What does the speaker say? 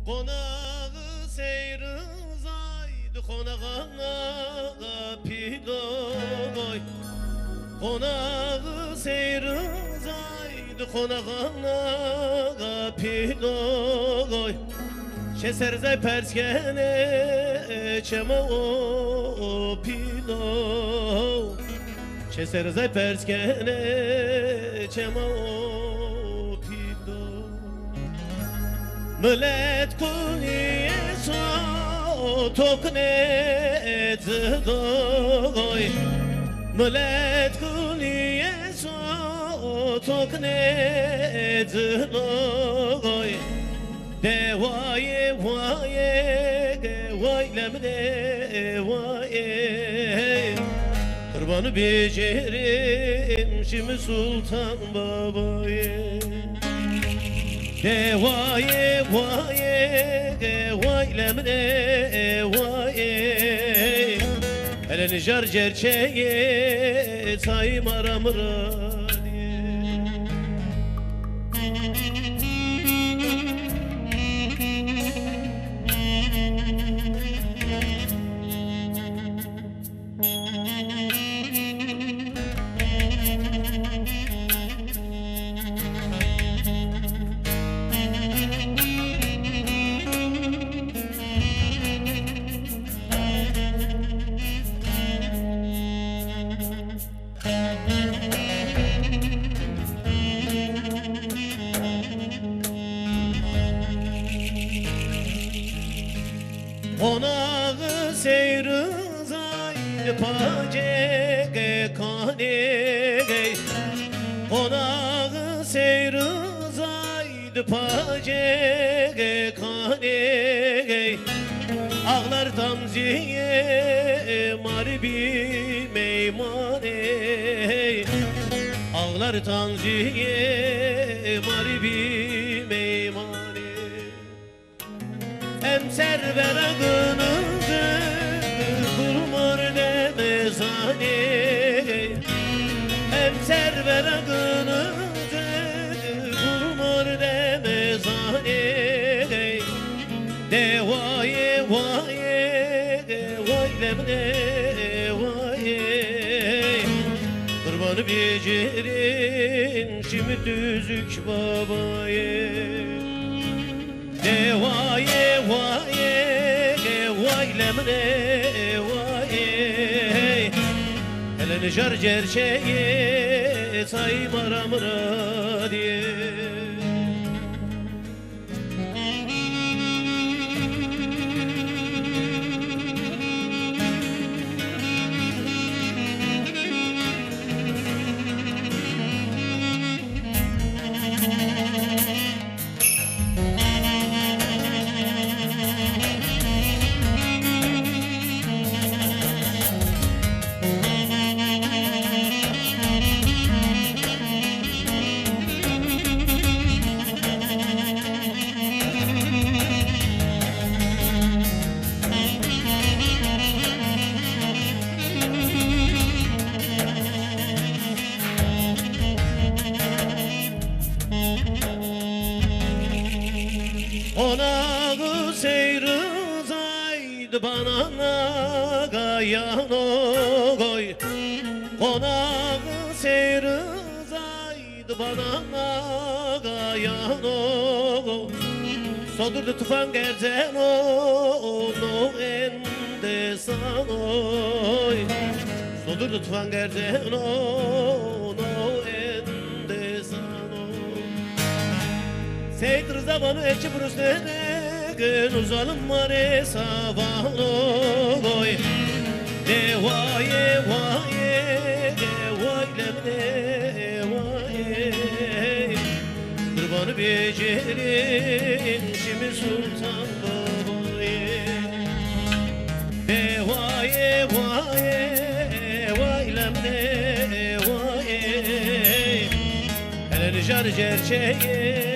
Konağı seyrizaydı konağına piloy. Konağı seyrizaydı konağına piloy. Şeserzay perskene çema o piloy. Şeserzay perskene çema o piloy. Millet kuniye so tokne zdoy. Millet kuniye so tokne zdoy. Devaye vaye devaylemde vaye. Kurbanı becerim şimdi Sultan Baba'ya. Devaye vaye vaylemne vaye. Hele nijar cerçeye sayım aramıra. Konağı seyrizay pacege kane. Konağı seyrizay pacege kane. Ağlar tamziye marbi meymane. Ağlar tanziye marbi meymane. Emser veragınızı kurmur demezane. Emser veragınızı kurmur demezane. Devaye vaye vaylemne vaye. Kurbanı becerin şimdi düzük babaya. Devaye vaye vaylemne vaye. Hele nijar cerçeye sayım aramıra diye. Konağı seyrizaydı bana gayanoy. Konağı seyrizaydı bana gayanoy. Sodurdu tufan gerzen no ende sanoy. Sodurdu tufan gerzen no ende sanoy. Seyit Rıza bana eçi brüslene gün uzalım mare savanoy. Devaye vaye vaylemne vaye. Kurbanı becerin şimdi Sultan Baba'ya. Devaye vaye vaylemne vaye. Hele nijar cerçeye